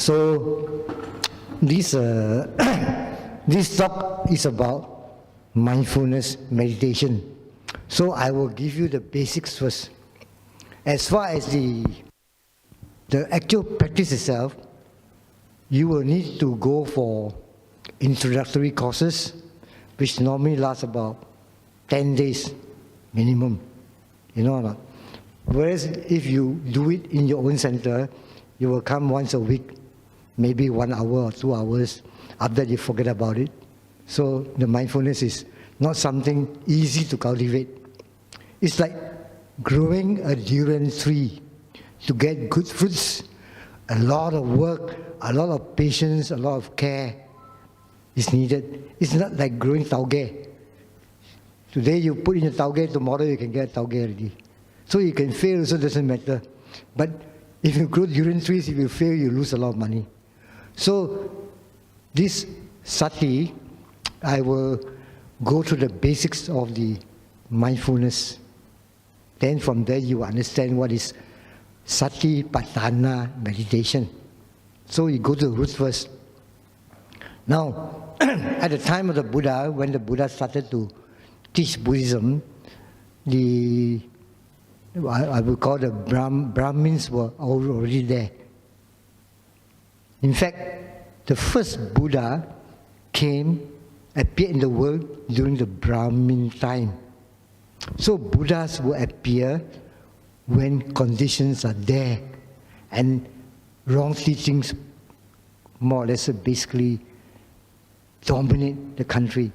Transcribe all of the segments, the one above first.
So this this talk is about mindfulness meditation. So I will give you the basics first. As far as the actual practice itself, you will need to go for introductory courses, which normally last about 10 days minimum. You know or not? Whereas if you do it in your own center, you will come once a week, maybe 1 hour or 2 hours. After that, you forget about it. So the mindfulness is not something easy to cultivate. It's like growing a durian tree. To get good fruits, a lot of work, a lot of patience, a lot of care is needed. It's not like growing tauge. Today you put in a tauge, tomorrow you can get a tauge already. So you can fail, so it doesn't matter. But if you grow durian trees, if you fail, you lose a lot of money. So this sati, I will go through the basics of the mindfulness. Then from there you understand what is Satipaṭthāna meditation. So you go to the roots first. Now, at the time of the Buddha, when the Buddha started to teach Buddhism, I would call the Brahmins were already there. In fact, the first Buddha appeared in the world during the Brahmin time. So Buddhas will appear when conditions are there and wrong teachings more or less basically dominate the country.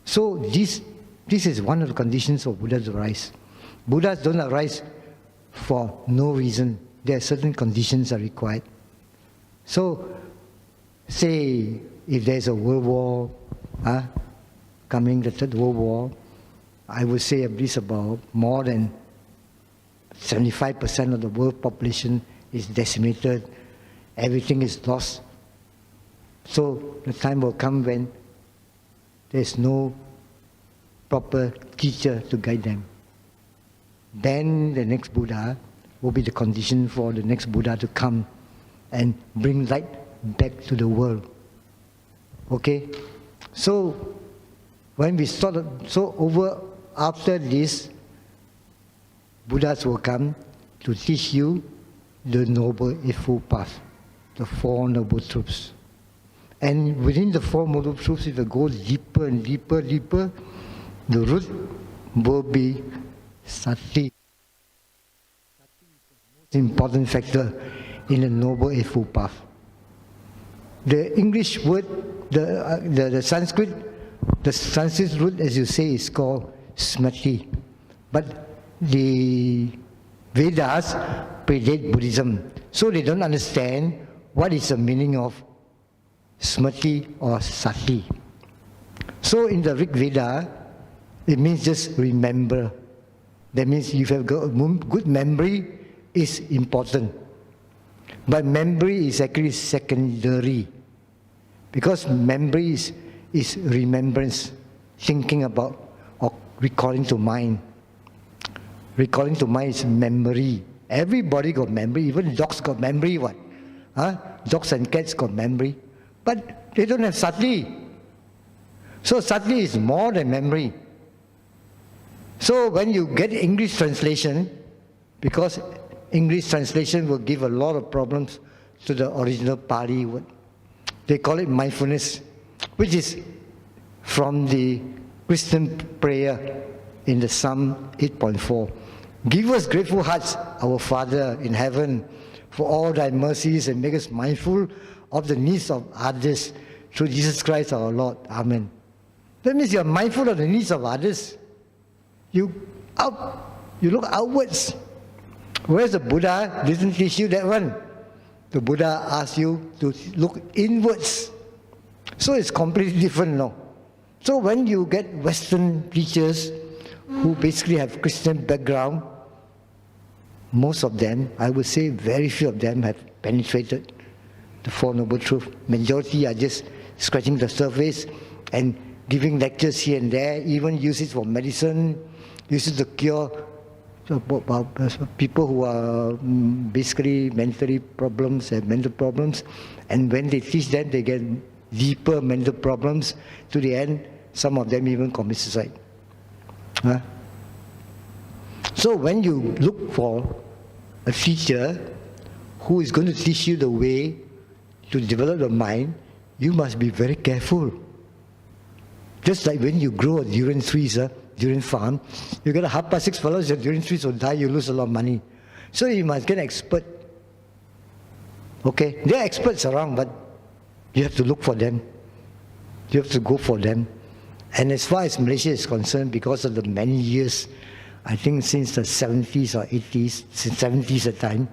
So this is one of the conditions for Buddha to arise. Buddhas don't arise for no reason. There are certain conditions are required. So say if there's a world war coming, the Third World War, I would say at least about more than 75% of the world population is decimated, everything is lost. So the time will come when there's no proper teacher to guide them. Then the next Buddha will be the condition for the next Buddha to come and bring light back to the world. Okay? So when we started, after this, Buddhas will come to teach you the Noble Eightfold Path, the Four Noble Truths. And within the Four Noble Truths, if you go deeper and deeper, the root will be sati. Sati is the most important factor in the Noble Eightfold Path. The English word, the Sanskrit root, as you say, is called smriti. But the Vedas predate Buddhism, so they don't understand what is the meaning of smriti or sati. So in the Rig Veda, it means just remember. That means if you have got good memory is important. But memory is actually secondary. Because memory is remembrance, thinking about or recalling to mind. Recalling to mind is memory. Everybody got memory, even dogs got memory, what? Dogs and cats got memory. But they don't have sati. So sati is more than memory. So when you get English translation, because English translation will give a lot of problems to the original Pali word, they call it mindfulness, which is from the Christian prayer in the Psalm 8.4. Give us grateful hearts, our Father in heaven, for all thy mercies, and make us mindful of the needs of others through Jesus Christ our Lord. Amen. That means you are mindful of the needs of others. You look outwards. Whereas the Buddha didn't teach you that one. The Buddha asked you to look inwards. So it's completely different now. So when you get Western teachers who basically have Christian background, most of them, I would say very few of them have penetrated the Four Noble Truths. Majority are just scratching the surface and giving lectures here and there, even use it for medicine, use it to cure about people who are basically mentally problems and mental problems, and when they teach them, they get deeper mental problems. To the end, some of them even commit suicide. Huh? So when you look for a teacher who is going to teach you the way to develop the mind, you must be very careful. Just like when you grow a durian trees, durian farm, you get a 6:30 fellows, your durian trees will die, you lose a lot of money. So you must get an expert. Okay, there are experts around, but you have to look for them. You have to go for them. And as far as Malaysia is concerned, because of the many years, I think since the 70s or 80s, since 70s at the time,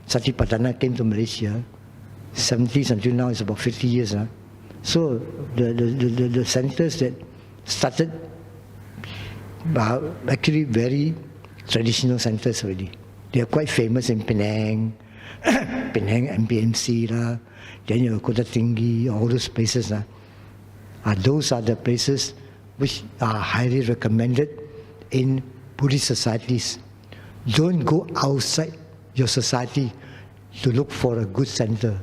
Satipaṭthāna came to Malaysia. 70s until now is about 50 years. So the centers that started are actually very traditional centers already. They are quite famous in Penang, Penang MPMC, then you Kota Tinggi, all those places. Those are the places which are highly recommended in Buddhist societies. Don't go outside your society to look for a good center.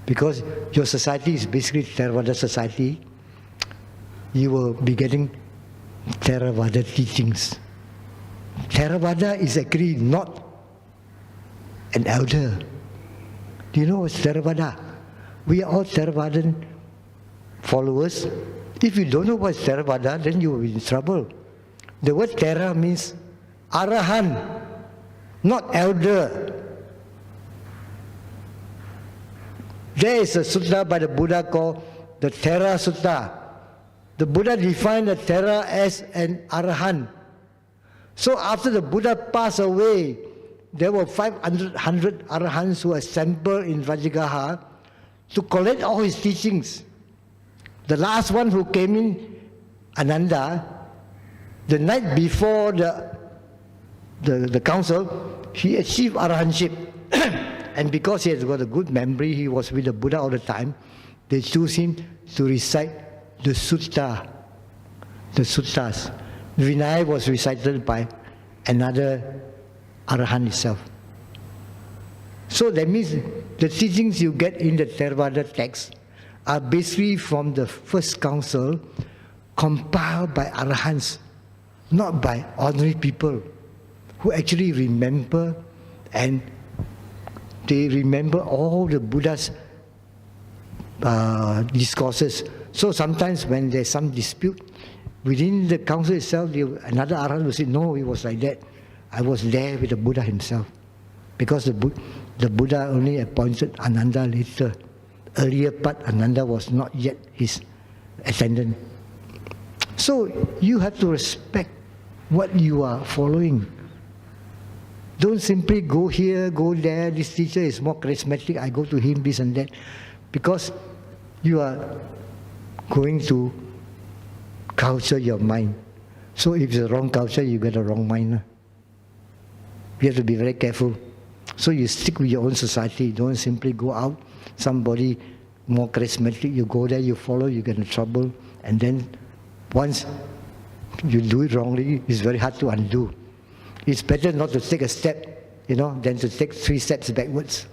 Because your society is basically Theravada society, you will be getting Theravada teachings. Theravada is actually not an elder. Do you know what's Theravada? We are all Theravadan followers. If you don't know what's Theravada, then you will be in trouble. The word Thera means Arahan, not elder. There is a sutta by the Buddha called the Thera Sutta. The Buddha defined the Thera as an Arahan. So after the Buddha passed away, there were 500 Arahants who assembled in Vajrayaha to collect all his teachings. The last one who came in, Ananda, the night before the council, he achieved Arahantship. And because he has got a good memory, he was with the Buddha all the time, they chose him to recite the Sutta, the Suttas. Vinaya was recited by another Arahant itself. So that means the teachings you get in the Theravada text are basically from the first council, compiled by Arahants, not by ordinary people who actually remember, and they remember all the Buddha's discourses. So sometimes when there's some dispute within the council itself, another Arahant will say, no, it was like that. I was there with the Buddha himself. Because the Buddha only appointed Ananda later. Earlier part, Ananda was not yet his attendant. So you have to respect what you are following. Don't simply go here, go there, this teacher is more charismatic, I go to him, this and that. Because you are going to culture your mind. So if it's the wrong culture, you get a wrong mind. You have to be very careful. So you stick with your own society. Don't simply go out. Somebody more charismatic, you go there, you follow, you get in trouble. And then once you do it wrongly, it's very hard to undo. It's better not to take a step, than to take 3 steps backwards.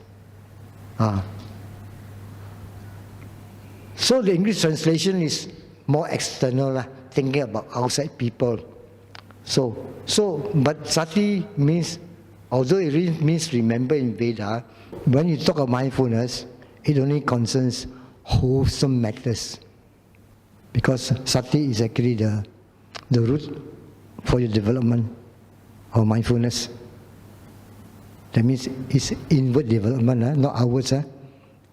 So the English translation is more external, thinking about outside people. But sati means, although it really means remember in Veda, when you talk of mindfulness, it only concerns wholesome matters. Because sati is actually the root for your development of mindfulness. That means it's inward development, not outwards.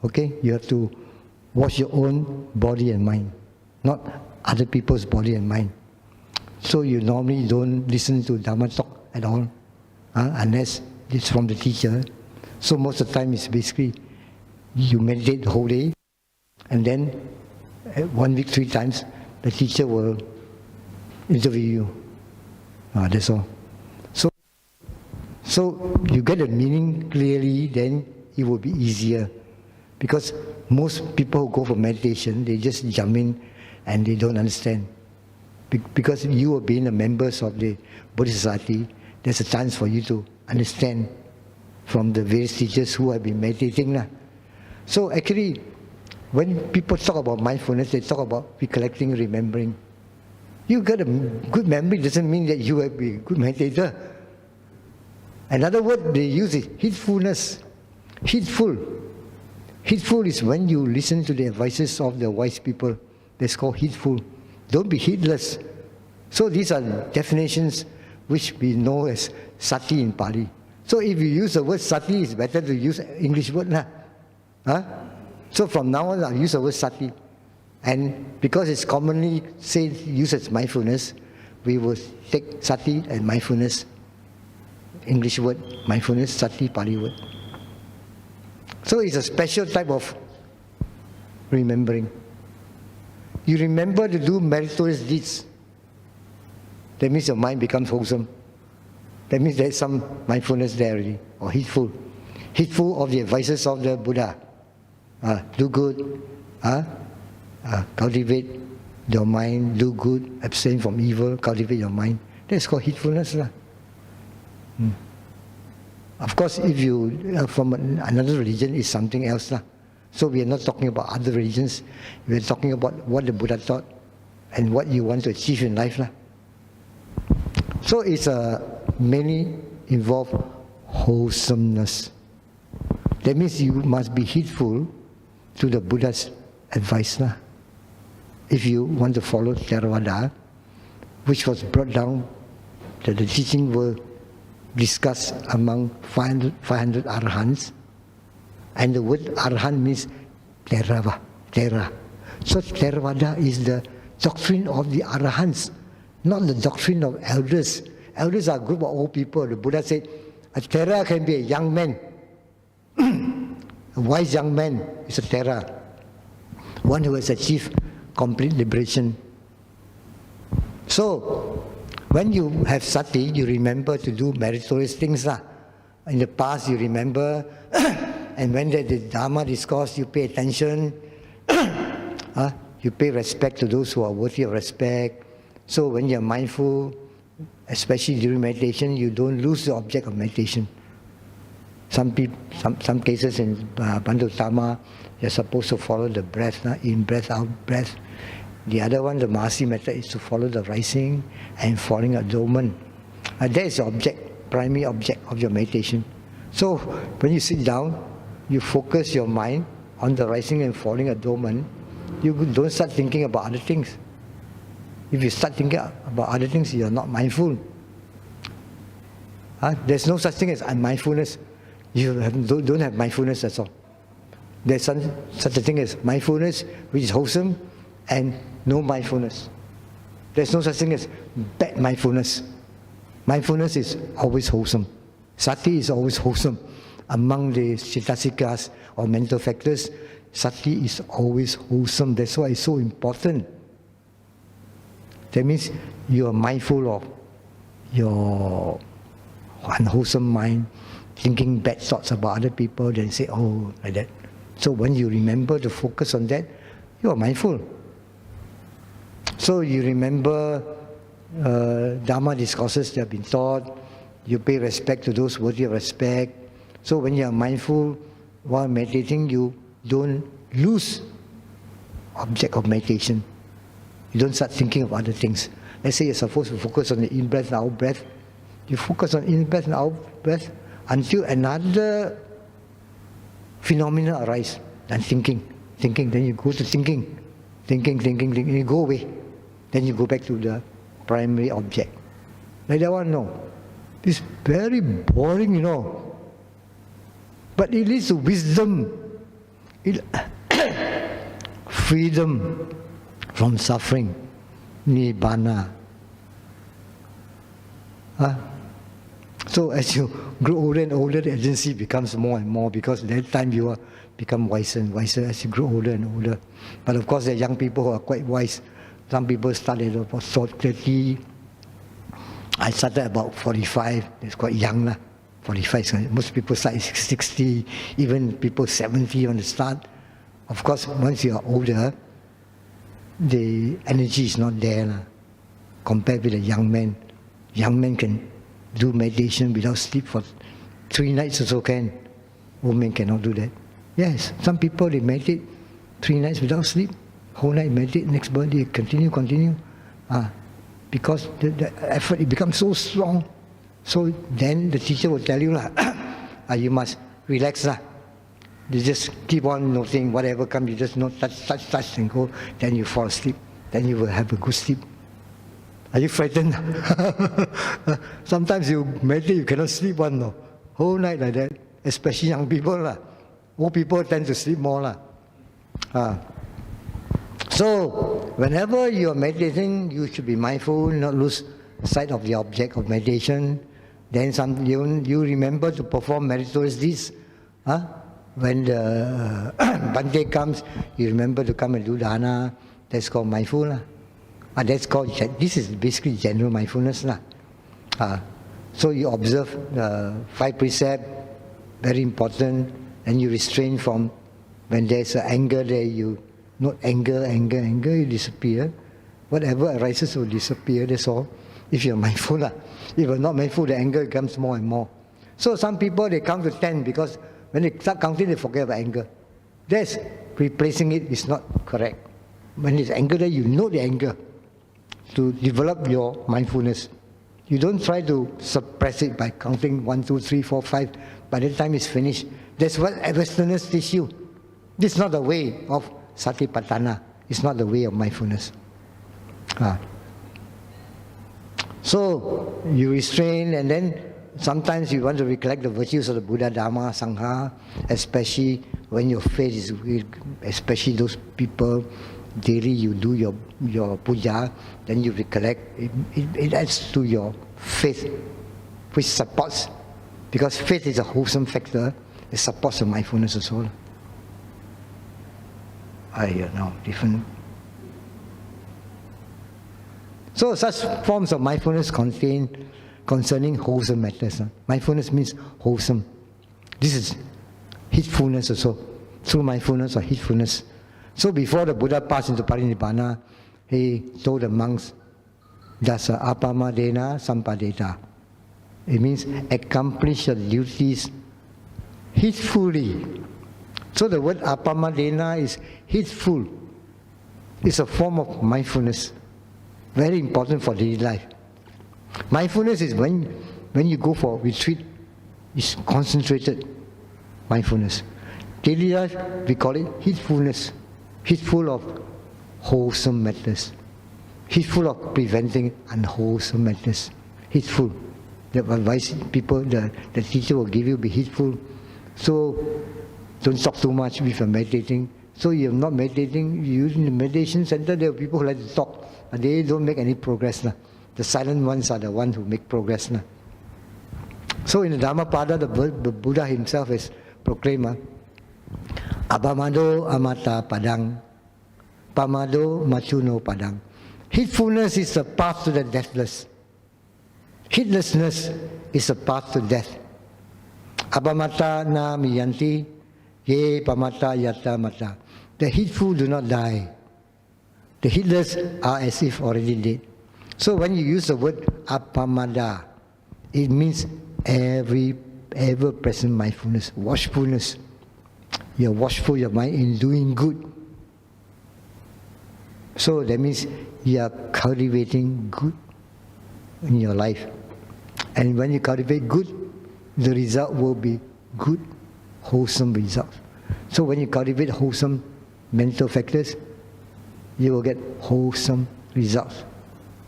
Okay? You have to watch your own body and mind, not other people's body and mind. So you normally don't listen to Dhamma talk at all, unless it's from the teacher. So most of the time it's basically you meditate the whole day, and then 1 week 3 times the teacher will interview you. That's all. So you get the meaning clearly, then it will be easier. Because most people who go for meditation, they just jump in and they don't understand. Because you are being the members of the Buddhist society, there's a chance for you to understand from the various teachers who have been meditating. So actually, when people talk about mindfulness, they talk about recollecting, remembering. You got a good memory doesn't mean that you will be a good meditator. Another word they use is heedfulness. Heedful. Heedful is when you listen to the advices of the wise people. That's called heedful. Don't be heedless. So these are definitions which we know as sati in Pali. So if you use the word sati, it's better to use English word. So from now on, I'll use the word sati. And because it's commonly used as mindfulness, we will take sati and mindfulness, English word, mindfulness, sati, Pali word. So it's a special type of remembering. You remember to do meritorious deeds. That means your mind becomes wholesome. That means there's some mindfulness there already, or heedful. Heedful of the advices of the Buddha. Do good, cultivate your mind, do good, abstain from evil, cultivate your mind. That's called heedfulness. Of course, if you from another religion, it's something else. So we are not talking about other religions. We are talking about what the Buddha taught and what you want to achieve in life. So it's mainly involve wholesomeness. That means you must be heedful to the Buddha's advice. If you want to follow Theravada, which was brought down, that the teaching were discussed among 500 Arahants, and the word Arahant means Thera. So Theravada is the doctrine of the Arahants, not the doctrine of elders. Elders are a group of old people. The Buddha said, a Thera can be a young man. A wise young man is a Thera. One who has achieved complete liberation. So, when you have sati, you remember to do meritorious things. In the past, you remember, and when the Dharma discourse, you pay attention. You pay respect to those who are worthy of respect. So when you're mindful, especially during meditation, you don't lose the object of meditation. Some cases in Bandhutama, you're supposed to follow the breath, in breath, out breath. The other one, the Mahasi method, is to follow the rising and falling abdomen. That is the object, primary object of your meditation. So when you sit down, you focus your mind on the rising and falling abdomen. You don't start thinking about other things. If you start thinking about other things, you're not mindful. There's no such thing as unmindfulness. You don't have mindfulness, that's all. There's such a thing as mindfulness, which is wholesome, and no mindfulness. There's no such thing as bad mindfulness. Mindfulness is always wholesome. Sati is always wholesome. Among the cetasikas or mental factors, sati is always wholesome. That's why it's so important. That means you are mindful of your unwholesome mind, thinking bad thoughts about other people, then say, oh, like that. So when you remember to focus on that, you are mindful. So you remember Dharma discourses that have been taught, you pay respect to those worthy of respect. So when you are mindful while meditating, you don't lose object of meditation. You don't start thinking of other things. Let's say you're supposed to focus on the in-breath and out-breath. You focus on in-breath and out-breath until another phenomena arises. Then thinking, then you go to thinking, you go away. Then you go back to the primary object. Like that one, no. It's very boring, But it leads to wisdom, freedom from suffering, nibbana. So as you grow older and older, the agency becomes more and more, because at that time you become wiser and wiser as you grow older and older. But of course, there are young people who are quite wise. Some people start at about 30. I started about 45. It's quite young. 45. Most people start at 60. Even people 70 want to start. Of course, once you are older, the energy is not there compared with a young man. Young man can do meditation without sleep for 3 nights also can. Women cannot do that. Yes, some people they meditate 3 nights without sleep, whole night meditate, next morning they continue. Because the effort it becomes so strong. So then the teacher will tell you you must relax You just keep on noting whatever comes, you just note, touch and go, then you fall asleep. Then you will have a good sleep. Are you frightened? Sometimes you meditate, you cannot sleep whole night like that, especially young people. Old people tend to sleep more. So, whenever you are meditating, you should be mindful, not lose sight of the object of meditation. Then you remember to perform meritorious deeds. When the Bante comes, you remember to come and do dana. That's called mindful. This is basically general mindfulness. So you observe the 5 precepts, very important, and you restrain from, when there's anger there, you not anger, you disappear. Whatever arises will disappear, that's all. If you're mindful. If you're not mindful, the anger comes more and more. So some people, they count to 10 because when they start counting, they forget about anger. That's replacing it is not correct. When there's anger there, you know the anger to develop your mindfulness. You don't try to suppress it by counting 1, 2, 3, 4, 5. By the time it's finished, that's what Westerners teach you. This is not the way of Satipaṭthāna. It's not the way of mindfulness. So you restrain, and then sometimes you want to recollect the virtues of the Buddha, Dharma, Sangha, especially when your faith is weak, especially those people, daily you do your puja, then you recollect. It adds to your faith, which supports, because faith is a wholesome factor, it supports the mindfulness as well. Different. So such forms of mindfulness concerning wholesome matters. Mindfulness means wholesome. This is heedfulness also, through mindfulness or heedfulness. So before the Buddha passed into Parinibbana, he told the monks, Dasa apamadena sampadeta. It means accomplish your duties heedfully. So the word apamadena is heedful. It's a form of mindfulness. Very important for daily life. Mindfulness is when you go for retreat, it's concentrated mindfulness. Daily life, we call it heedfulness. Heedful of wholesome matters. Heedful of preventing unwholesome matters. Heedful. The advice people, the teacher will give you, be heedful. So don't talk too much if you're meditating. So you're not meditating, you're in the meditation center, there are people who like to talk. And they don't make any progress. The silent ones are the ones who make progress. So in the Dhammapada, the Buddha himself has proclaimed, Abhamado amata padang, pamado machuno padang. Heedfulness is the path to the deathless. Heedlessness is the path to death. Abhamata na miyanti, ye pamata yata mata. The heedful do not die. The heedless are as if already dead. So when you use the word apamada, it means ever-present mindfulness, watchfulness. You're watchful, your mind in doing good. So that means you are cultivating good in your life. And when you cultivate good, the result will be good, wholesome results. So when you cultivate wholesome mental factors, you will get wholesome results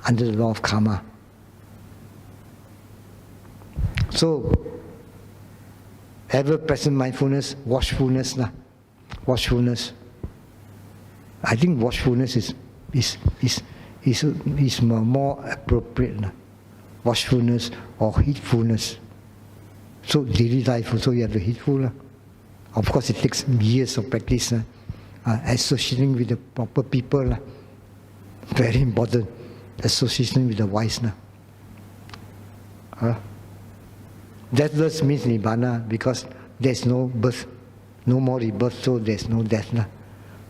under the law of karma. So, ever-present mindfulness, watchfulness. Watchfulness. I think watchfulness is more appropriate. Watchfulness or heedfulness. So daily life also you have to heedful. Of course it takes years of practice. Associating with the proper people. Very important. Association with the wise. Deathless means Nibbana because there's no birth, no more rebirth, so there's no death.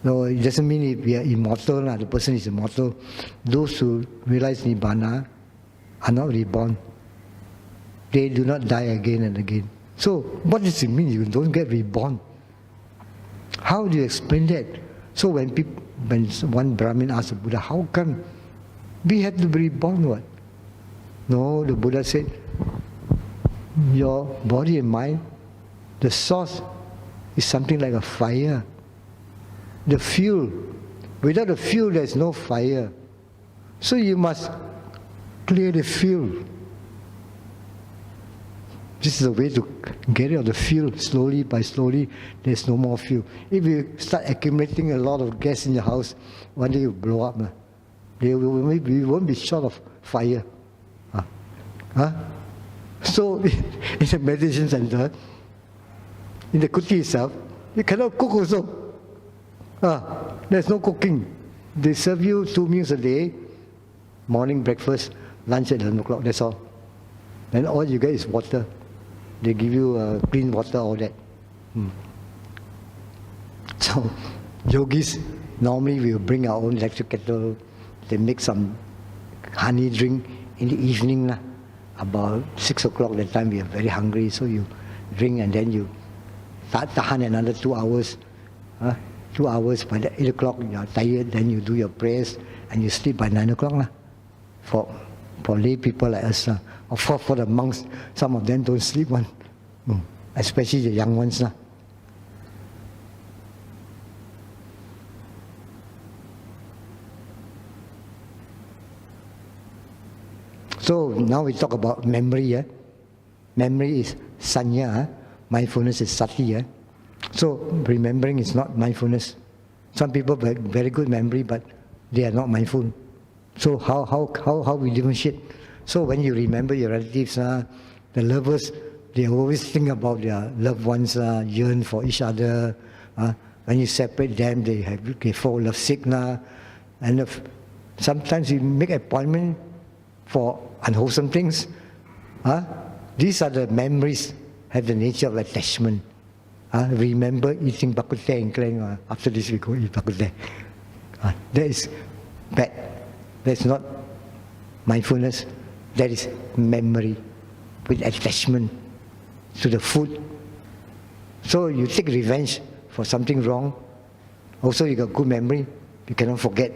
No, it doesn't mean if we are immortal, the person is immortal. Those who realize Nibbana are not reborn. They do not die again and again. So what does it mean you don't get reborn? How do you explain that? So when one Brahmin asked the Buddha, how come we have to be reborn? What? No, the Buddha said, your body and mind, the source is something like a fire. The fuel. Without the fuel, there is no fire. So you must clear the fuel. This is a way to get rid of the fuel. Slowly by slowly, there's no more fuel. If you start accumulating a lot of gas in your house, one day you blow up. We won't be short of fire. So in the meditation center, in the kuti itself, you cannot cook also. There's no cooking. They serve you 2 meals a day, morning breakfast, lunch at 11 o'clock, that's all. Then all you get is water. They give you clean water, all that. So yogis, normally we will bring our own electric kettle. They make some honey drink in the evening. About 6 o'clock, that time we are very hungry, so you drink and then you tahan another 2 hours. 2 hours, by the 8 o'clock you are tired, then you do your prayers and you sleep by 9 o'clock. For lay people like us. For the monks, some of them don't sleep one, especially the young ones. So now we talk about memory. Memory is sanya, mindfulness is sati. So remembering is not mindfulness. Some people have very good memory, but they are not mindful. So how we differentiate? So when you remember your relatives, the lovers, they always think about their loved ones, yearn for each other. When you separate them, they fall lovesick. And sometimes you make appointment for unwholesome things. These are the memories, have the nature of attachment. Remember eating bak kut teh and clang, after this we go eat bak kut teh. That is bad. That's not mindfulness. That is memory with attachment to the food. So you take revenge for something wrong. Also you got good memory. You cannot forget.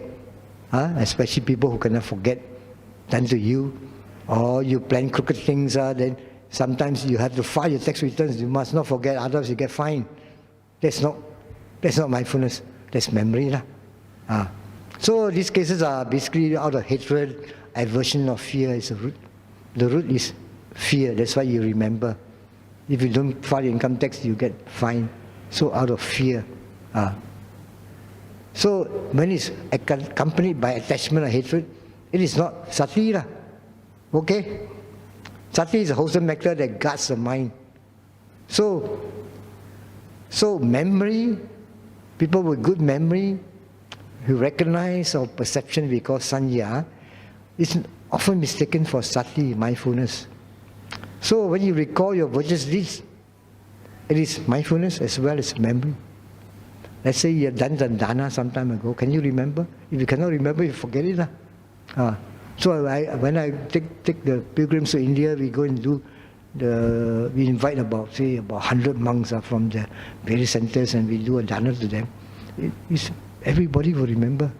Especially people who cannot forget done to you. Or you plan crooked things, then sometimes you have to file your tax returns. You must not forget, otherwise you get fined. That's not mindfulness. That's memory. So these cases are basically out of hatred, aversion, or fear is the root. The root is fear. That's why you remember. If you don't file your income tax, you get fined. So out of fear. So when it's accompanied by attachment or hatred, it is not sati. Okay? Sati is a wholesome nectar that guards the mind. So memory, people with good memory, who recognize our perception we call sanya, is often mistaken for sati, mindfulness. So when you recall your virtuous deeds, it is mindfulness as well as memory. Let's say you have done the dana some time ago. Can you remember? If you cannot remember, you forget it. So when I take the pilgrims to India, we go and do we invite about 100 monks from the various centers, and we do a dana to them. Everybody will remember.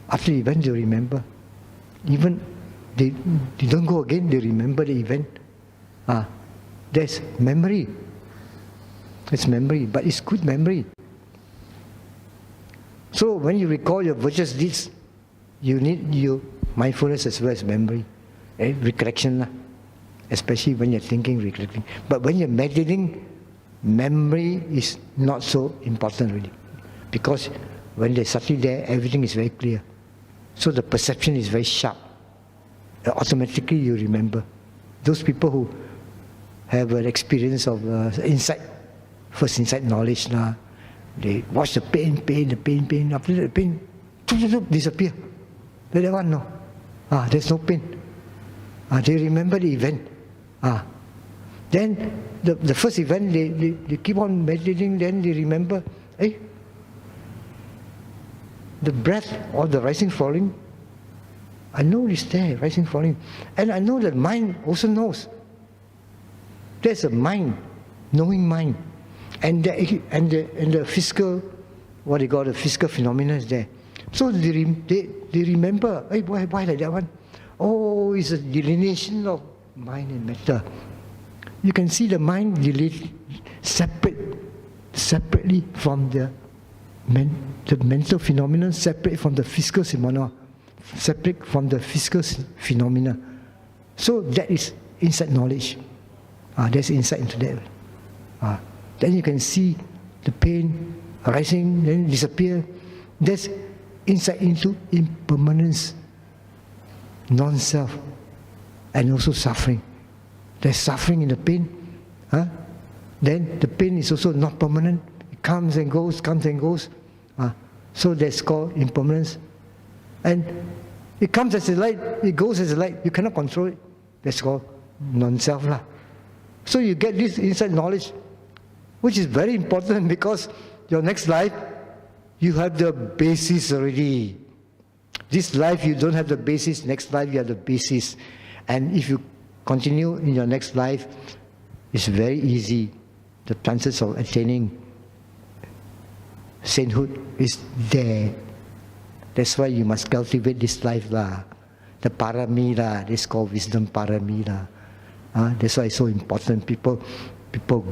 After the event, they remember. Even they don't go again, they remember the event. There's memory. It's memory, but it's good memory. So when you recall your virtuous deeds, you need your mindfulness as well as memory, recollection, especially when you're thinking, recollecting. But when you're meditating, memory is not so important really, because when there's sati there, everything is very clear. So the perception is very sharp. Automatically you remember. Those people who have an experience of first insight knowledge, they watch the pain, after that the pain disappear. They don't want no. There's no pain. They remember the event. Then the first event, they keep on meditating, then they remember, the breath or the rising falling, I know it's there, rising, falling. And I know that mind also knows. There's a mind, knowing mind. And the physical, what they call the physical phenomena is there. So they remember, hey, why like that one? Oh, it's a delineation of mind and matter. You can see the mind separately from the mental phenomena, separate from the physical phenomena, separate from the physical phenomena. So that is insight knowledge. There's insight into that. Then you can see the pain arising, then disappear. There's insight into impermanence, non-self, and also suffering. There's suffering in the pain. Then the pain is also not permanent. It comes and goes, comes and goes. So that's called impermanence. And it comes as a light, it goes as a light. You cannot control it. That's called non-self lah. So you get this insight knowledge, which is very important because your next life, you have the basis already. This life you don't have the basis, next life you have the basis. And if you continue in your next life, it's very easy. The chances of attaining sainthood is there. That's why you must cultivate this life lah. The parami lah, this is called wisdom parami lah. That's why it's so important. People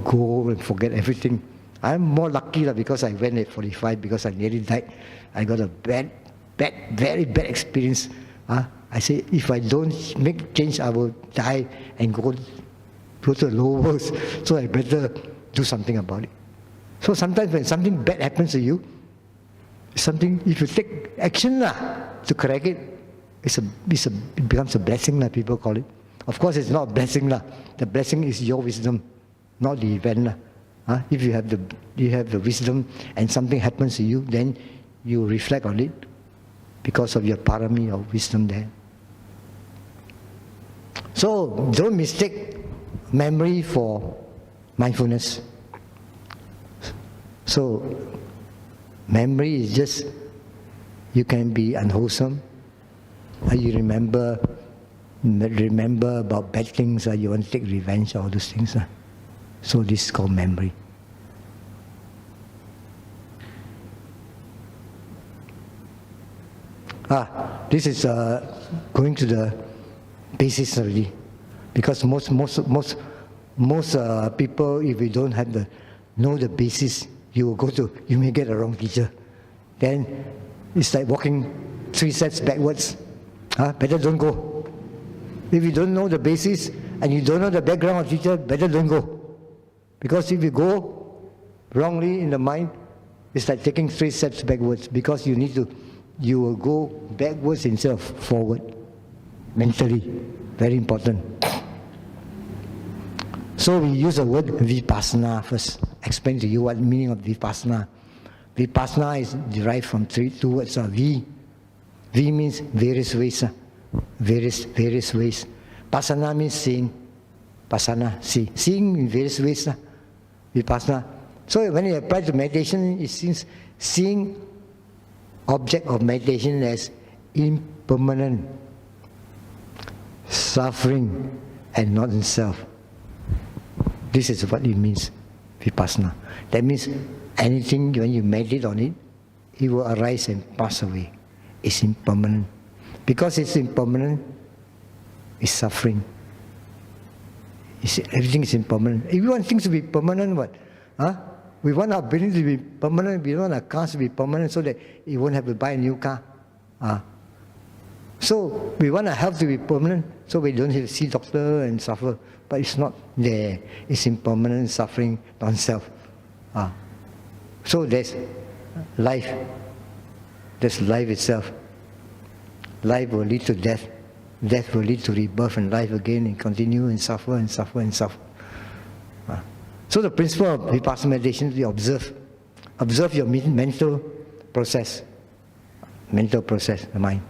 go and forget everything. I'm more lucky lah because I went at 45 because I nearly died. I got a very bad experience. I say if I don't make change, I will die and go to the lowest. So I better do something about it. So sometimes when something bad happens to you, if you take action to correct it, it becomes a blessing people call it. Of course, it's not a blessing The blessing is your wisdom, not the event If you have the wisdom and something happens to you, then you reflect on it because of your parami of wisdom there. So don't mistake memory for mindfulness. So memory is just, you can be unwholesome, you remember about bad things, you want to take revenge, all those things. So this is called memory. This is going to the basis already, because most people, if you don't have know the basis, you may get a wrong teacher. Then it's like walking 3 steps backwards. Better don't go. If you don't know the basis and you don't know the background of teacher, better don't go. Because if you go wrongly in the mind, it's like taking 3 steps backwards, because you will go backwards instead of forward, mentally. Very important. So we use the word vipassana first. Explain to you what the meaning of vipassana. Vipassana is derived from two words. V means various ways. Various ways. Passana means seeing. Passana, seeing in various ways. Vipassana. So when you apply to meditation, it seems seeing object of meditation as impermanent, suffering, and not in self. This is what it means, vipassana. That means anything, when you meditate on it, it will arise and pass away. It's impermanent. Because it's impermanent, it's suffering. Everything is impermanent. If you want things to be permanent, what? We want our buildings to be permanent, we want our cars to be permanent so that you won't have to buy a new car. So we want our health to be permanent so we don't have to see doctor and suffer. But it's not there. It's impermanent, suffering, non-self. So there's life. There's life itself. Life will lead to death. Death will lead to rebirth and life again, and continue and suffer and suffer and suffer. So the principle of vipassana meditation is to observe. Observe your mental process. Mental process, the mind.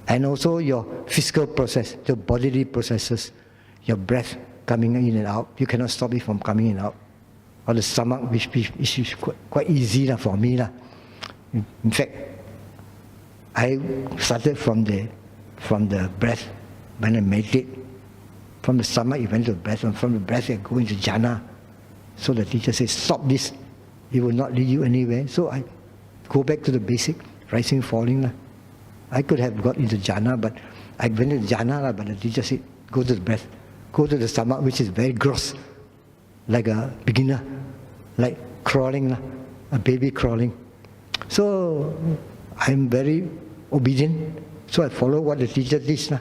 And also your physical process, your bodily processes. Your breath coming in and out. You cannot stop it from coming in and out. Or the stomach, which is quite easy for me. In fact, I started from from the breath. When I meditate, from the stomach you went to the breath, and from the breath you go into jhana. So the teacher says, stop this, it will not lead you anywhere. So I go back to the basic, rising, falling. I could have got into jhana, but I went into jhana, but the teacher said, go to the breath, go to the stomach, which is very gross, like a beginner, like crawling, a baby crawling. So I'm very obedient, so I follow what the teacher teaches.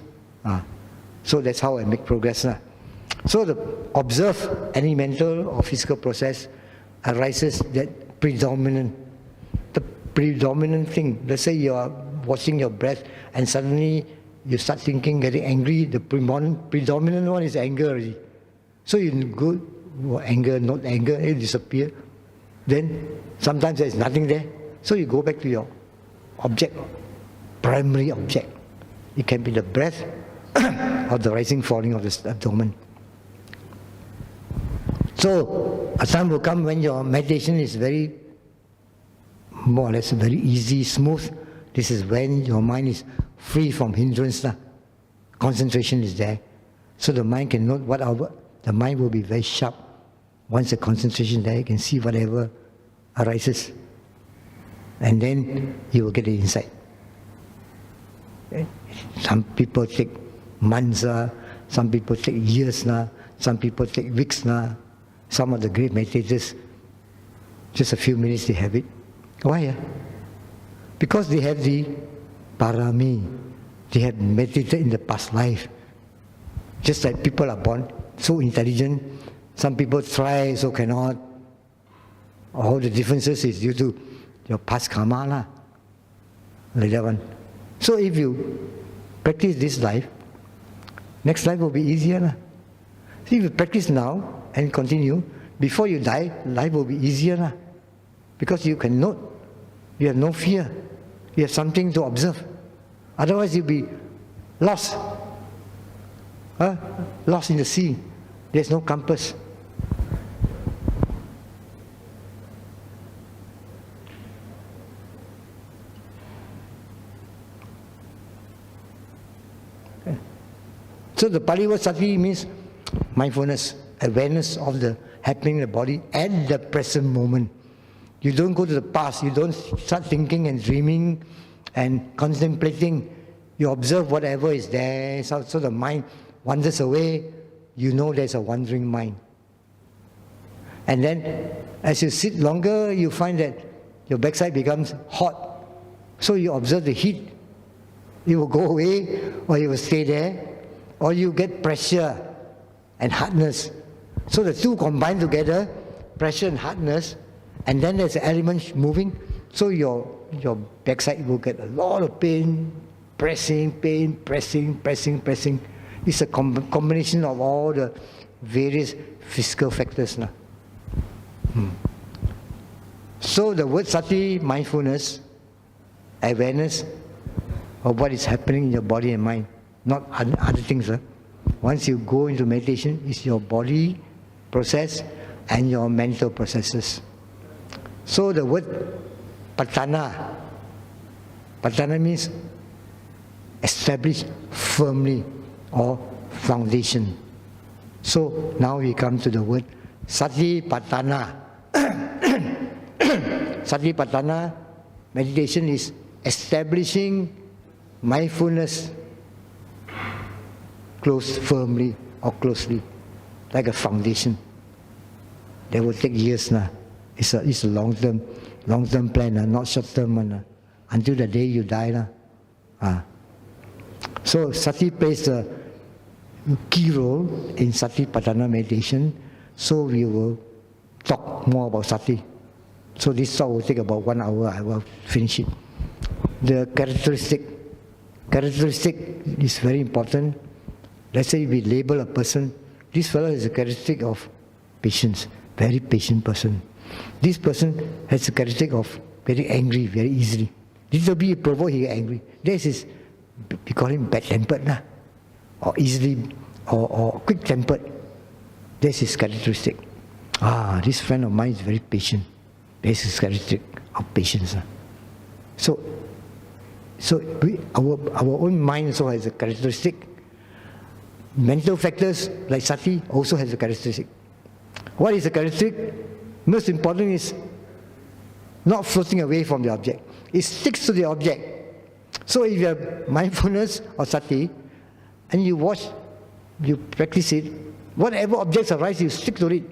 So that's how I make progress. So to observe any mental or physical process arises that predominant thing. Let's say you are watching your breath and suddenly you start thinking, getting angry, the predominant one is anger already. So you go, anger, not anger, it disappears. Then sometimes there's nothing there. So you go back to your object, primary object. It can be the breath or the rising, falling of the abdomen. So a time will come when your meditation is very, more or less very easy, smooth. This is when your mind is free from hindrance. Concentration is there. So the mind can note whatever. The mind will be very sharp. Once the concentration is there, you can see whatever arises. And then you will get the insight. Some people take months, some people take years, some people take weeks. Some of the great meditators, just a few minutes they have it. Why? Because they have the parami. They have meditated in the past life. Just like people are born so intelligent, some people try, so cannot. All the differences is due to your past karma, like that one. So if you practice this life, next life will be easier. See, if you practice now and continue, before you die, life will be easier. Because you can note, you have no fear, you have something to observe. Otherwise you'll be lost. Lost in the sea. There's no compass. So the Pali word sati means mindfulness, awareness of the happening in the body at the present moment. You don't go to the past, you don't start thinking and dreaming and contemplating. You observe whatever is there, so the mind wanders away, you know there's a wandering mind. And then as you sit longer, you find that your backside becomes hot. So you observe the heat. It will go away or it will stay there. Or you get pressure and hardness. So the two combine together, pressure and hardness, and then there's an element moving. So your backside will get a lot of pain, pressing. It's a combination of all the various physical factors. So the word sati, mindfulness, awareness of what is happening in your body and mind. Not other things. Once you go into meditation, it's your body process and your mental processes. So the word patthāna means establish firmly or foundation. So now we come to the word Satipaṭthāna. Satipaṭthāna meditation is establishing mindfulness firmly or closely, like a foundation. That will take years now. It's a long-term plan, not short-term one. Until the day you die. So sati plays a key role in Satipaṭthāna meditation. So we will talk more about sati. So this talk will take about 1 hour. I will finish it. The characteristic is very important. Let's say we label a person, this fellow has a characteristic of patience, very patient person. This person has a characteristic of very angry, very easily. This will be provoked, he get angry. This is, we call him bad-tempered, or easily, or quick-tempered. This is characteristic. This friend of mine is very patient. This is characteristic of patience. So, So our own mind also has a characteristic. Mental factors like sati also has a characteristic. What is the characteristic? Most important is not floating away from the object. It sticks to the object. So if you have mindfulness or sati, and you watch, you practice it, whatever objects arise, you stick to it.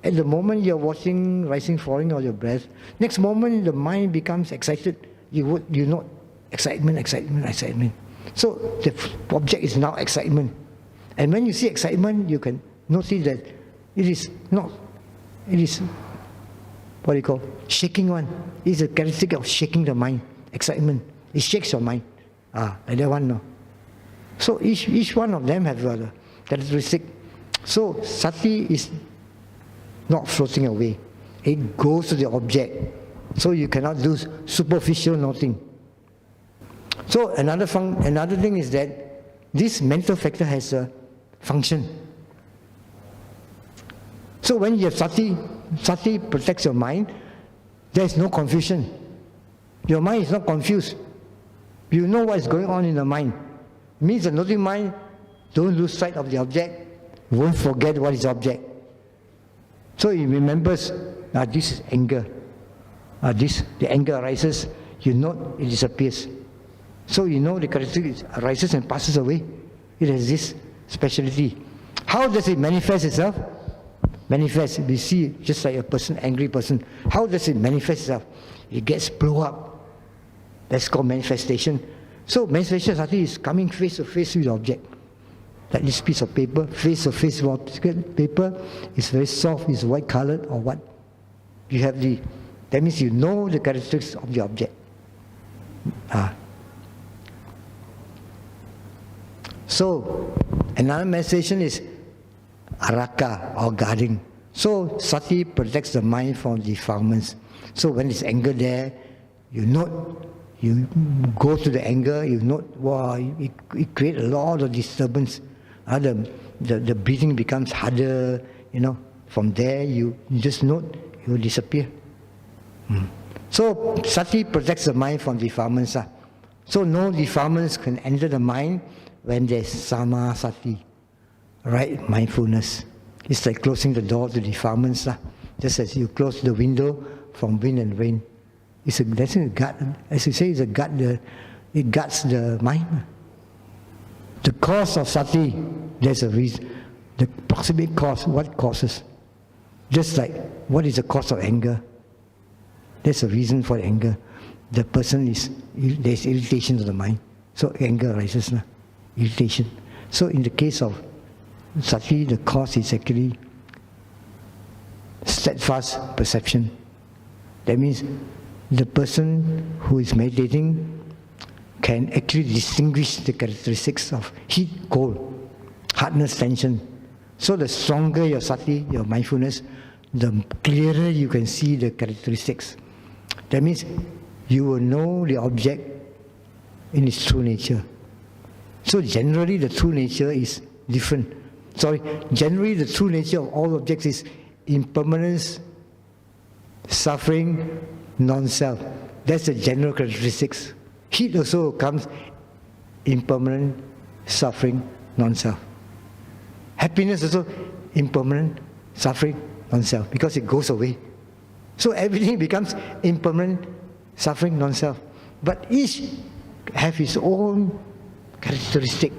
At the moment you're watching rising, falling of your breath, next moment the mind becomes excited. You know, excitement. So the object is now excitement. And when you see excitement, you can notice that it is what do you call, shaking one. It's a characteristic of shaking the mind, excitement. It shakes your mind. Like that one, no. So each one of them has a characteristic. So sati is not floating away. It goes to the object. So you cannot do superficial noting. So another thing is that this mental factor has a function. So when you have sati protects your mind, there is no confusion. Your mind is not confused. You know what is going on in the mind. It means the noting mind don't lose sight of the object, won't forget what is object. So it remembers, this is anger. The anger arises, you know it disappears. So you know the characteristic arises and passes away. It has this speciality. How does it manifest itself? We see just like a person, angry person. How does it manifest itself? It gets blow up. That's called manifestation. So manifestation sati is coming face to face with the object. Like this piece of paper, face to face with paper, is very soft, is white colored or what? You have that means you know the characteristics of the object. So another manifestation is araka or guarding. So sati protects the mind from defilements. So when there's anger there, you go to the anger, it creates a lot of disturbance. The breathing becomes harder, From there you just note, it will disappear. So sati protects the mind from defilements. So no defilements can enter the mind when there's sama sati, right mindfulness. It's like closing the door to defilements. Just as you close the window from wind and rain. That's a guard. As you say, it's a guard. It guards the mind. The cause of sati, there's a reason. The proximate cause, what causes? Just like, what is the cause of anger? There's a reason for anger. The person there's irritation of the mind. So anger arises, irritation. So in the case of sati, the cause is actually steadfast perception. That means the person who is meditating can actually distinguish the characteristics of heat, cold, hardness, tension. So the stronger your sati, your mindfulness, the clearer you can see the characteristics. That means you will know the object in its true nature. So generally the true nature is different. Generally the true nature of all objects is impermanence, suffering, non-self. That's the general characteristics. Heat also comes impermanent, suffering, non-self. Happiness also impermanent, suffering, non-self, because it goes away. So everything becomes impermanent, suffering, non-self. But each have its own characteristic.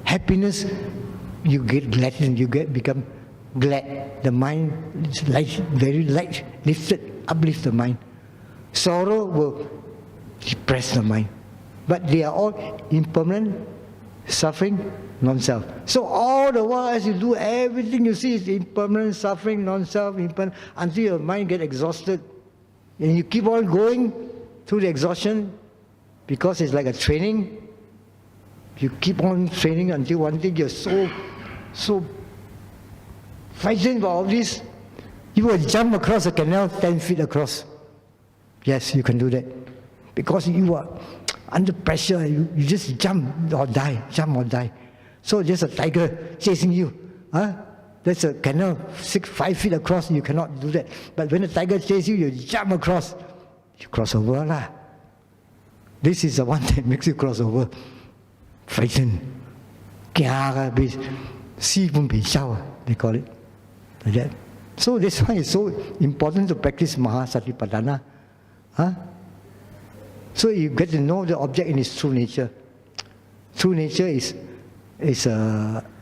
Happiness, you get glad, become glad. The mind is light, very light, uplift the mind. Sorrow will depress the mind. But they are all impermanent, suffering, non-self. So all the while as you do, everything you see is impermanent, suffering, non-self, impermanent, until your mind gets exhausted. And you keep on going through the exhaustion, because it's like a training. You keep on training until one day you're so frightened by all this, you will jump across a canal 10 feet across. Yes, you can do that. Because you are under pressure, you just jump or die. So there's a tiger chasing you. There's a canal 5 feet across, you cannot do that. But when the tiger chases you, you jump across. You cross over lah. This is the one that makes you cross over. Frightened. They call it. Like that. So that's why it's so important to practice Satipaṭthāna. Huh? So you get to know the object in its true nature. True nature is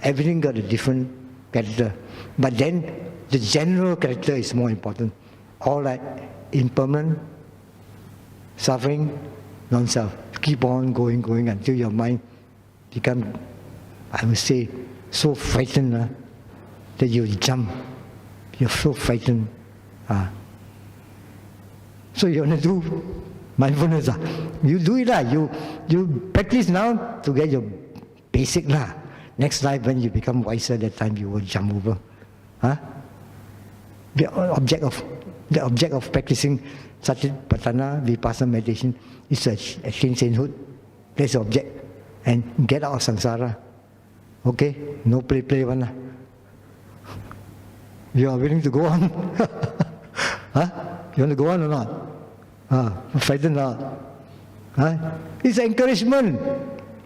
everything got a different character. But then the general character is more important. All that impermanent, suffering, non-self. Keep on going until your mind become, I would say, so frightened that you jump. You're so frightened. So you want to do mindfulness. You do it. You practice now to get your basic. Next life when you become wiser, that time you will jump over. The object of practicing Satipaṭthāna, Vipassana meditation is to attain sainthood. That's the object. And get out of samsara. Okay? No play one. You are willing to go on? You want to go on or not? Frightened or not? It's encouragement.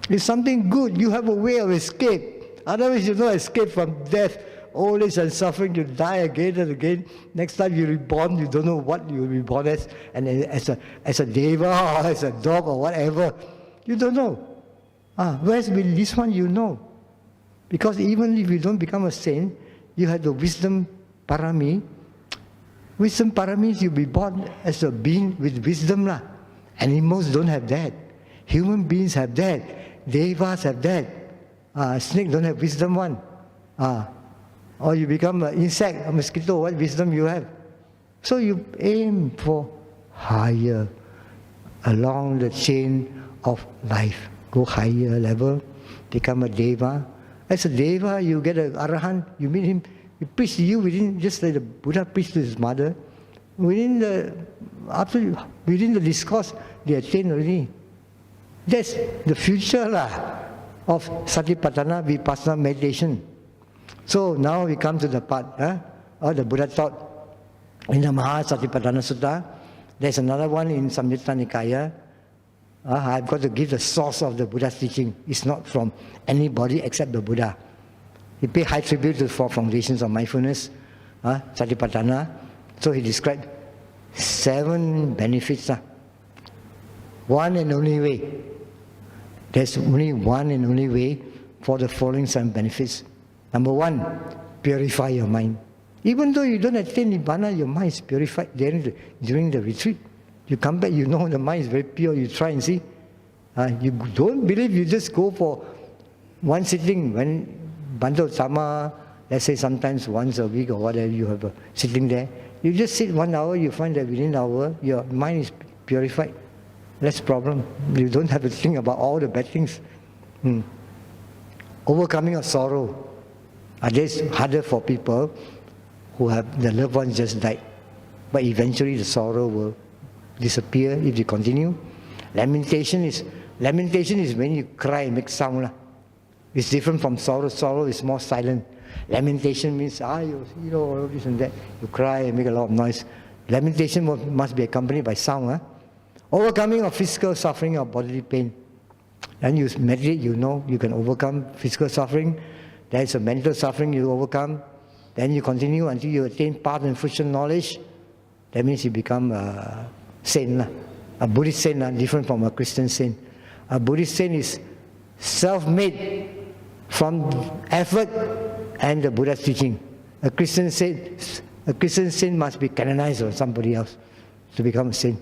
It's something good. You have a way of escape. Otherwise you don't escape from death, old age and suffering. You die again and again. Next time you're reborn, you don't know what you'll be born as. And as a deva or as a dog or whatever. You don't know. Whereas with this one you know. Because even if you don't become a saint, you have the wisdom parami. Wisdom parami, you'll be born as a being with wisdom. Animals don't have that. Human beings have that. Devas have that. Snake don't have wisdom one. Or you become an insect, a mosquito, what wisdom you have? So you aim for higher along the chain of life. Go higher level, become a deva. As a deva, you get an arahant, you meet him, he preached to you within, just like the Buddha preached to his mother. Within the discourse, they attain already. That's the future of Satipaṭthāna Vipassana meditation. So now we come to the part, or the Buddha taught in the Satipaṭthāna Sutta. There's another one in Samyutta Nikaya. I've got to give the source of the Buddha's teaching. It's not from anybody except the Buddha. He paid high tribute to the 4 foundations of mindfulness, Satipaṭthāna. So he described 7 benefits. One and only way. There's only one and only way for the following 7 benefits. Number 1, purify your mind. Even though you don't attain Nibbana, your mind is purified during the retreat. You come back, you know the mind is very pure, you try and see. You don't believe, you just go for one sitting. When Bando Sama, let's say sometimes once a week or whatever, you have a sitting there. You just sit 1 hour, you find that within an hour, your mind is purified. Less problem. You don't have to think about all the bad things. Overcoming of sorrow. That's harder for people who have their loved ones just died. But eventually the sorrow will disappear if you continue. Lamentation is when you cry and make sound. It's different from sorrow. Sorrow is more silent. Lamentation means, all this and that. You cry and make a lot of noise. Lamentation must be accompanied by sound. Overcoming of physical suffering or bodily pain. Then you meditate, you know you can overcome physical suffering. There's a mental suffering you overcome. Then you continue until you attain path and fruition knowledge. That means you become a saint. A Buddhist saint, different from a Christian saint. A Buddhist saint is self-made from effort and the Buddha's teaching. A Christian saint must be canonized or somebody else to become a saint.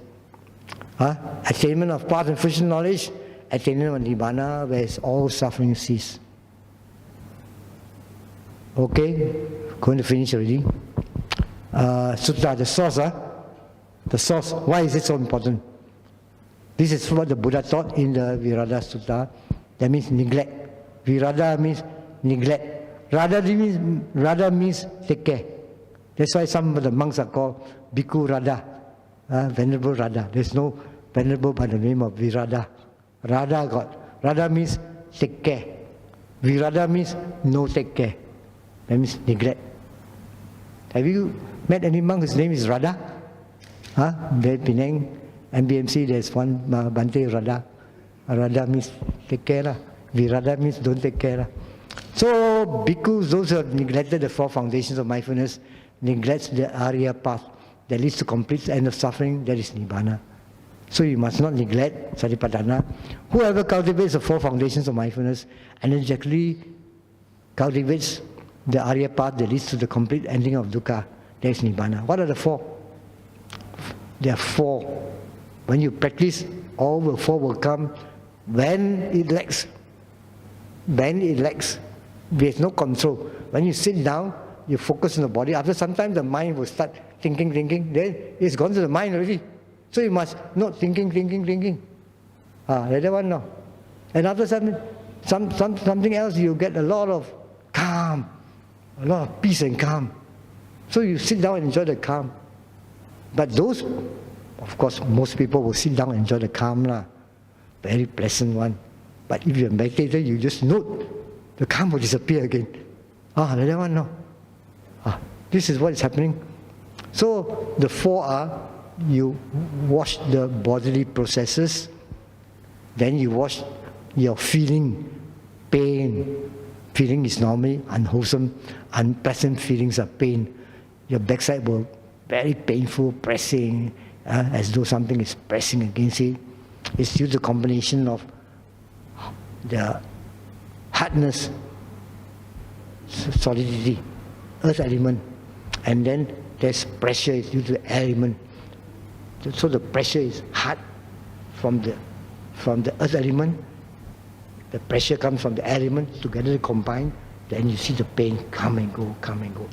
Attainment of path and fruition knowledge, attainment of Nibbana, where all suffering cease. Okay, going to finish already. Sutta, the source. The source, why is it so important? This is what the Buddha taught in the Virada Sutta. That means neglect. Virada means neglect. Rada means take care. That's why some of the monks are called Bhikkhu Rada, Venerable Rada. There's no venerable by the name of Virada. Rada means take care. Virada means no take care. That means neglect. Have you met any monk whose name is Radha? Very Penang. MBMC, there's one Bante Radha. Radha means take care lah. Virada means don't take care lah. So bhikkhus, those who have neglected the 4 foundations of mindfulness, neglects the Arya path that leads to complete end of suffering, that is Nibbana. So you must not neglect Satipaṭthāna. Whoever cultivates the 4 foundations of mindfulness energetically cultivates the Arya path that leads to the complete ending of dukkha, that is Nibbana. What are the 4? There are 4. When you practice, all the 4 will come when it lacks. When it lacks, there's no control. When you sit down, you focus on the body. After some time, the mind will start thinking, then it's gone to the mind already. So you must not thinking. Like that one, no. And after something else, you get a lot of calm, a lot of peace and calm. So you sit down and enjoy the calm. But those, of course, most people will sit down and enjoy the calm lah. Very pleasant one. But if you're meditating, you just note, the calm will disappear again. Like that one, no. This is what is happening. So the 4 are, you watch the bodily processes, then you watch your feeling, pain. Feeling is normally unwholesome, unpleasant feelings of pain. Your backside will very painful, pressing, as though something is pressing against it. It's due to the combination of the hardness, solidity, earth element, and then there's pressure, it's due to the air element. So the pressure is hard from the earth element, the pressure comes from the air element, together combine, then you see the pain come and go,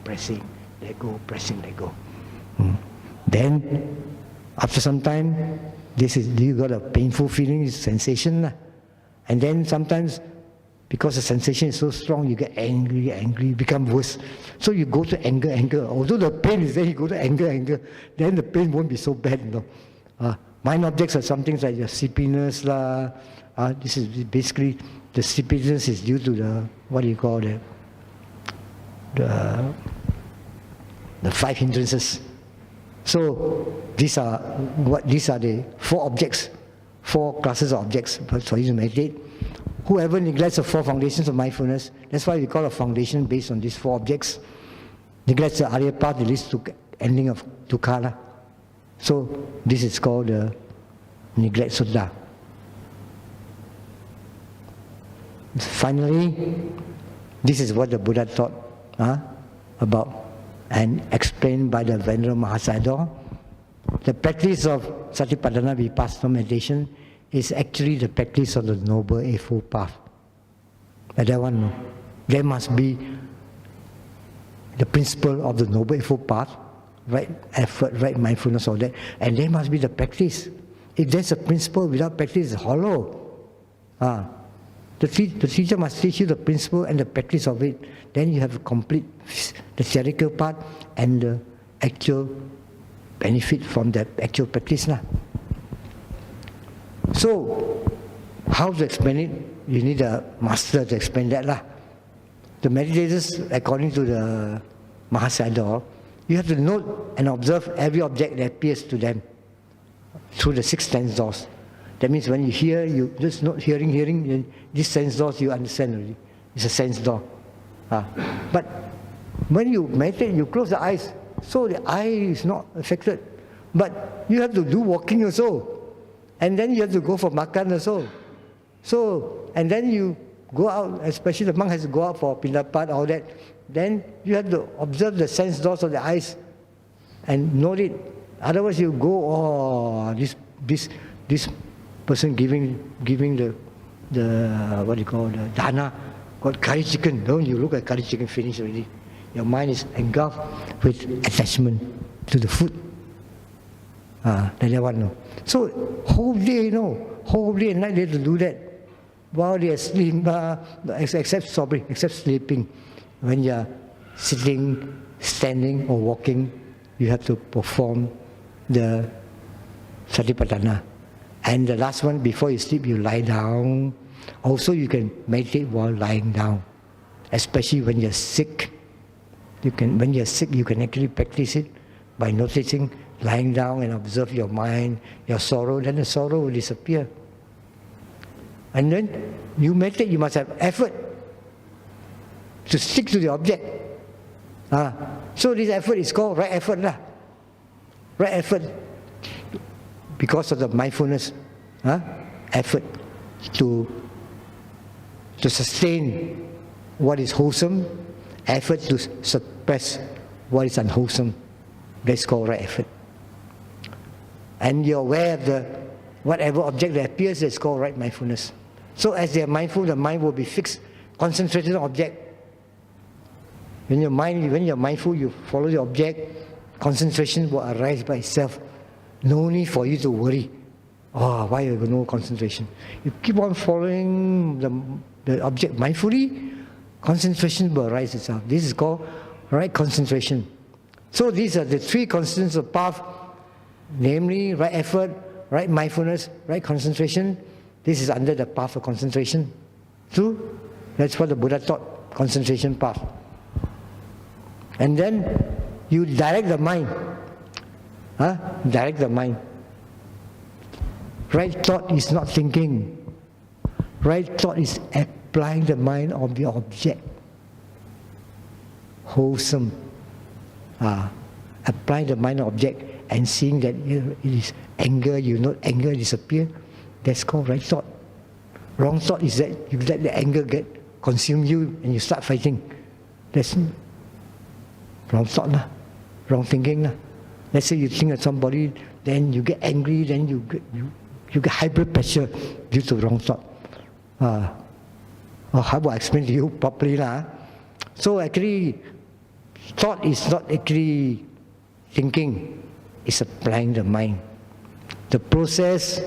pressing, let go, pressing, let go. Then, after some time, you got a painful feeling, sensation. And then sometimes, because the sensation is so strong, you get angry, become worse. So you go to anger. Although the pain is there, you go to anger. Then the pain won't be so bad. Mind objects are something like your sleepiness. This is basically, the sleepiness is due to the 5 hindrances. So these are the 4 objects, 4 classes of objects for you to meditate. Whoever neglects the 4 foundations of mindfulness, that's why we call a foundation based on these 4 objects, neglects the Arya path that leads to ending of dukkha. So this is called the neglect sutta. Finally, this is what the Buddha taught about and explained by the Venerable Mahasayadaw. The practice of Satipaṭthāna Vipassana meditation is actually the practice of the Noble Eightfold Path. But that one, no. There must be the principle of the Noble Eightfold Path, right effort, right mindfulness, all that, and there must be the practice. If there's a principle without practice, it's hollow. The teacher must teach you the principle and the practice of it. Then you have to complete the theoretical part and the actual benefit from the actual practice. So, how to explain it? You need a master to explain that. The meditators, according to the Mahasayadaw, you have to note and observe every object that appears to them through the 6 sense doors. That means when you hear, you just not hearing, these sense doors you understand already. It's a sense door. But when you meditate, you close the eyes, so the eye is not affected. But you have to do walking also. And then you have to go for makan also. So, and then you go out, especially the monk has to go out for pindapat, all that. Then you have to observe the sense doors of the eyes and note it. Otherwise you go, this person giving the what do you call, the dana, got curry chicken. Don't you look at curry chicken, finish already. Your mind is engulfed with attachment to the food. Like that one, no. So whole day, whole day and night they have to do that. While they are asleep, except sleeping. When you are sitting, standing or walking, you have to perform the Satipaṭthāna. And the last one, before you sleep, you lie down. Also, you can meditate while lying down, especially when you're sick. When you're sick, you can actually practice it by noticing lying down and observe your mind, your sorrow, then the sorrow will disappear. And then you meditate, you must have effort to stick to the object. So this effort is called right effort. Right effort because of the mindfulness effort to sustain what is wholesome, effort to suppress what is unwholesome. That's called right effort. And you're aware of the whatever object that appears, that's called right mindfulness. So as they are mindful, the mind will be fixed, concentrated on object. When you're mindful, you follow the object, concentration will arise by itself. No need for you to worry. Why you have no concentration? You keep on following the object mindfully, concentration will arise itself. This is called right concentration. So these are the three constants of path, namely right effort, right mindfulness, right concentration. This is under the path of concentration. True? That's what the Buddha taught, concentration path. And then you direct the mind. Direct the mind. Right thought is not thinking. Right thought is applying the mind on the object. Wholesome. Applying the mind on object and seeing that it is anger, you note anger disappear. That's called right thought. Wrong thought is that you let the anger consume you and you start fighting. That's wrong thought, wrong thinking. Let's say you think of somebody, then you get angry, then you get high blood pressure due to wrong thought. How do I explain to you properly? So actually, thought is not actually thinking, it's applying the mind. The process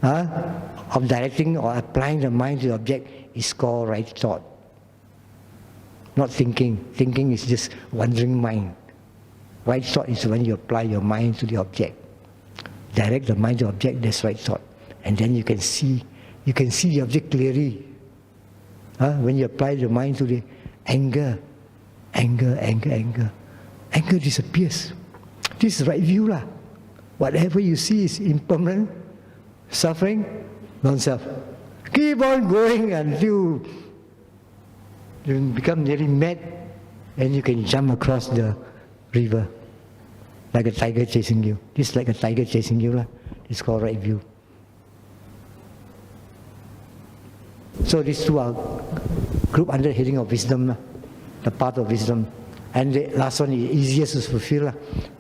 of directing or applying the mind to the object is called right thought. Not thinking. Thinking is just wandering mind. Right thought is when you apply your mind to the object. Direct the mind to the object, that's right thought. And then you can see the object clearly. When you apply the mind to the anger disappears. This is right view. Whatever you see is impermanent, suffering, non-self. Keep on going until you become nearly mad and you can jump across the river like a tiger chasing you. This is like a tiger chasing you. It's called right view. So these two are grouped under the heading of wisdom, the path of wisdom. And the last one is easiest to fulfill.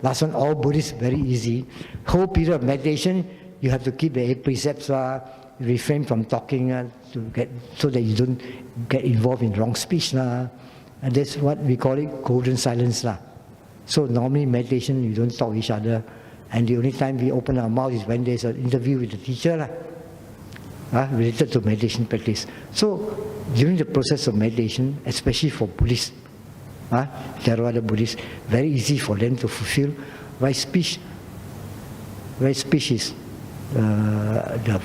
Last one, all Buddhists, very easy. Whole period of meditation, you have to keep the 8 precepts, refrain from talking so that you don't get involved in wrong speech. And that's what we call it golden silence. So normally meditation, you don't talk to each other. And the only time we open our mouth is when there's an interview with the teacher related to meditation practice. So during the process of meditation, especially for Buddhists, Theravada Buddhists, very easy for them to fulfill right speech. Right speech is the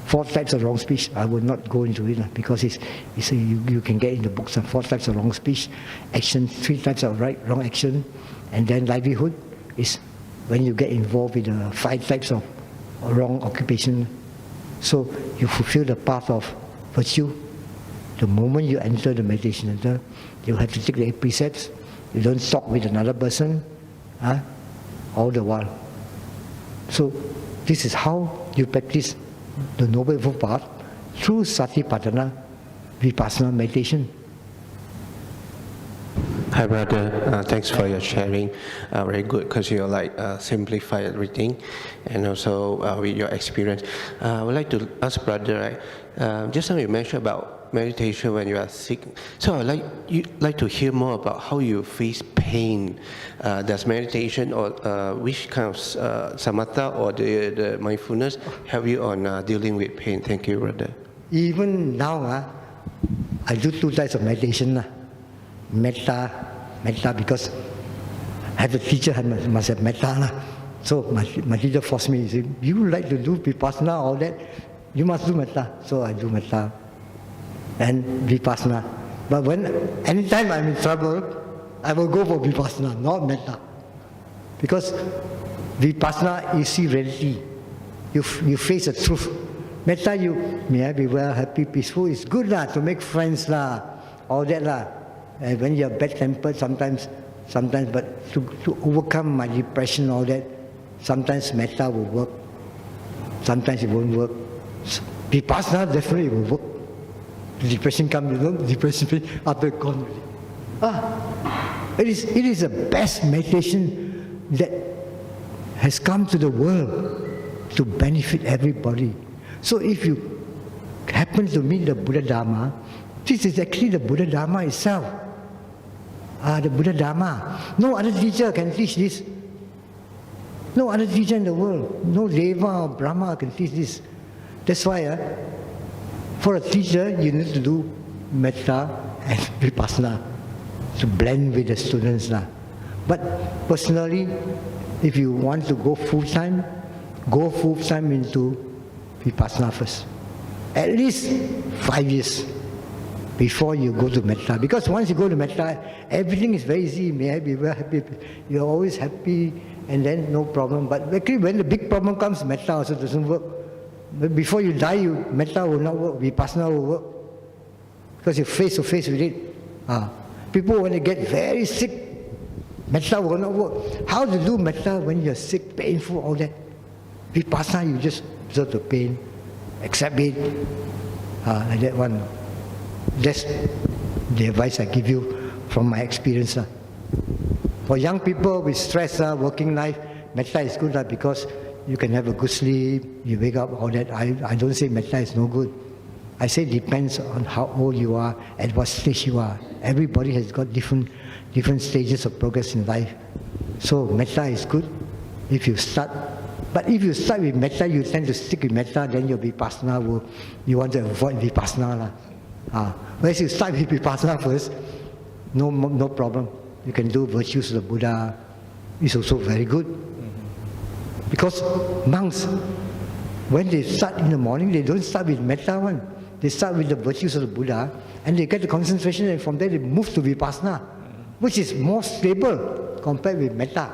4 types of wrong speech. I will not go into it because you can get in the books 4 types of wrong speech, action, 3 types of wrong action, and then livelihood is when you get involved with the 5 types of wrong occupation. So you fulfill the path of virtue. The moment you enter the meditation center, you have to take the 8 precepts. You don't talk with another person all the while. So this is how you practice the Noble Eightfold Path through Satipaṭthāna, Vipassana meditation. Hi brother, thanks for your sharing. Very good because you simplify everything and also with your experience. I would like to ask brother, just now you mentioned about meditation when you are sick. So I'd like to hear more about how you face pain. Does meditation or which kind of samatha or the mindfulness help you on dealing with pain? Thank you brother. Even now, I do 2 types of meditation. Metta because I have a teacher who must have metta. So my teacher forced me, he said, you like to do vipassana, all that, you must do metta. So I do metta and vipassana. But anytime I'm in trouble, I will go for vipassana, not metta. Because vipassana, you see reality. You face the truth. Metta, you may I be well, happy, peaceful. It's good to make friends all that And when you're bad-tempered, sometimes, but to overcome my depression, all that, sometimes metta will work. Sometimes it won't work. Vipassana definitely will work. Depression comes, depression after gone. It is the best meditation that has come to the world to benefit everybody. So if you happen to meet the Buddha Dharma, this is actually the Buddha Dharma itself. The Buddha Dharma. No other teacher can teach this. No other teacher in the world, no Deva or Brahma can teach this. That's why for a teacher, you need to do metta and vipassana to blend with the students. But personally, if you want to go full-time into vipassana first. At least 5 years before you go to metta. Because once you go to metta, everything is very easy. May I be very happy. You're always happy and then no problem. But actually when the big problem comes, metta also doesn't work. But before you die, metta will not work, vipassana will work. Because you're face to face with it. People when they get very sick, metta will not work. How to do metta when you're sick, painful, all that? Vipassana, you just observe the pain, accept it, like that one. That's the advice I give you from my experience. For young people with stress, working life, metta is good because you can have a good sleep, you wake up, all that. I don't say metta is no good. I say depends on how old you are, at what stage you are. Everybody has got different stages of progress in life. So metta is good if you start. But if you start with metta, you tend to stick with metta, then your vipassana you want to avoid vipassana. Whereas you start with vipassana first, no problem. You can do virtues of the Buddha. It's also very good. Because monks, when they start in the morning, they don't start with metta one. They start with the virtues of the Buddha, and they get the concentration, and from there they move to vipassana, which is more stable compared with metta.